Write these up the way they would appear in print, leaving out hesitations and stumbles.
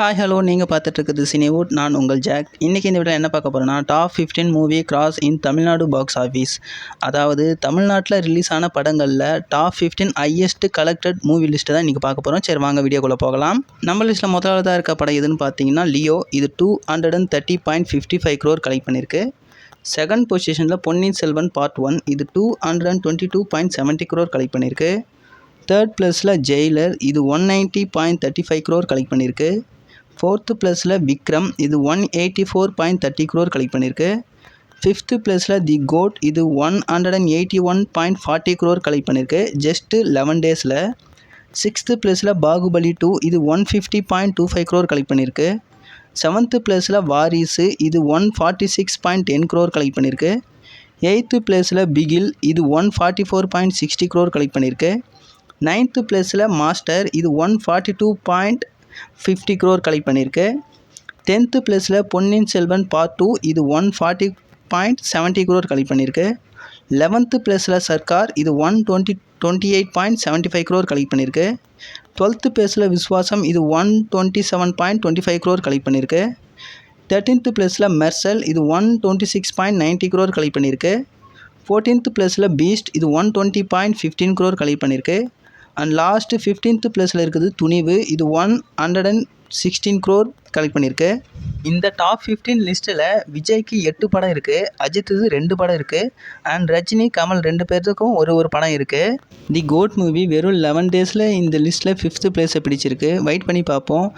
Hi hello நீங்கள் பார்த்துட்டு இருக்குது சினிவுட். நான் உங்கள் ஜாக். இன்றைக்கி இந்த வீடியோவில் என்ன பார்க்க போகிறோன்னா டாப் 15 மூவி கிராஸ் இன் தமிழ்நாடு பாக்ஸ் ஆஃபீஸ். அதாவது தமிழ்நாட்டில் ரிலீஸ் ஆன படங்களில் top 15 highest collected movie list தான் இன்றைக்கி பார்க்க போகிறோம். சரி வாங்க வீடியோக்குள்ளே போகலாம். நம்ம லிஸ்ட்டில் முதலாவதாக இருக்க படம் எதுன்னு பார்த்தீங்கன்னா லியோ. இது 230.55 crore கலெக்ட் பண்ணியிருக்கு. செகண்ட் பொசிஷனில் பொன்னியின் செல்வன் பார்ட் 1. இது 222.70 crore கலெக்ட் பண்ணியிருக்கு. தேர்ட் ப்ளஸில் ஜெயிலர். இது 190.35 crore கலெக்ட் பண்ணியிருக்கு. ஃபோர்த்து ப்ளஸில் விக்ரம். இது 184.30 crore கலெக்ட் பண்ணியிருக்கு. ஃபிஃப்த்து ப்ளஸில் தி கோட். இது 181.40 crore கலெக்ட் பண்ணியிருக்கு ஜஸ்ட்டு 11 டேஸில். சிக்ஸ்த்து ப்ளஸில் பாகுபலி 2. இது 150.25 crore கலெக்ட் பண்ணியிருக்கு. செவன்த்து ப்ளஸில் வாரிசு. இது 146.10 crore கலெக்ட் பண்ணியிருக்கு. எயித்து ப்ளஸில் பிகில். இது 144.60 crore கலெக்ட் பண்ணியிருக்கு. நைன்த்து ப்ளஸில் மாஸ்டர். இது 142.50 crore கலெக்ட் பண்ணியிருக்கு. டென்த்து ப்ளஸில் பொன்னியின் செல்வன் பார்ட் 2. இது 140.70 crore கலெக்ட் பண்ணியிருக்கு. 11th ப்ளஸில் சர்க்கார். இது 128.75 crore கலெக்ட் பண்ணியிருக்கு. 12th ப்ளஸில் விஸ்வாசம். இது 127.25 crore கலெக்ட் பண்ணியிருக்கு. 13th ப்ளஸில் மெர்சல். இது 126.90 crore கலெக்ட் பண்ணியிருக்கு. 14th ப்ளஸில் பீஸ்ட். இது 120.15 crore கலெக்ட் பண்ணியிருக்கு. அண்ட் லாஸ்ட்டு 15th ப்ளஸில் இருக்குது துணிவு. இது 116 crore கலெக்ட் பண்ணியிருக்கு. இந்த டாப் 15 லிஸ்ட்டில் விஜய்க்கு 8 படம் இருக்குது, அஜித்துக்கு 2 படம் இருக்குது, அண்ட் ரஜினி கமல் 2 பேர்த்துக்கும் ஒரு படம் இருக்குது. தி கோட் மூவி வெறும் 11 டேஸில் இந்த லிஸ்ட்டில் 5th பிளேஸை பிடிச்சிருக்கு. வெயிட் பண்ணி பார்ப்போம்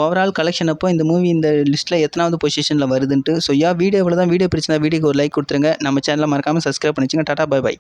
ஓவரால் கலெக்ஷன் அப்போ இந்த மூவி இந்த லிஸ்ட்டில் எத்தனாவது பொசிஷனில் வருதுன்ட்டு. ஸோ வீடியோ இவ்வளோ தான். வீடியோ பிடிச்சிருந்தா வீடியோக்கு ஒரு லைக் கொடுத்துருங்க. நம்ம சேனலை மறக்காமல் சப்ஸ்கிரைப் பண்ணிச்சுங்க. டாடா பை பை.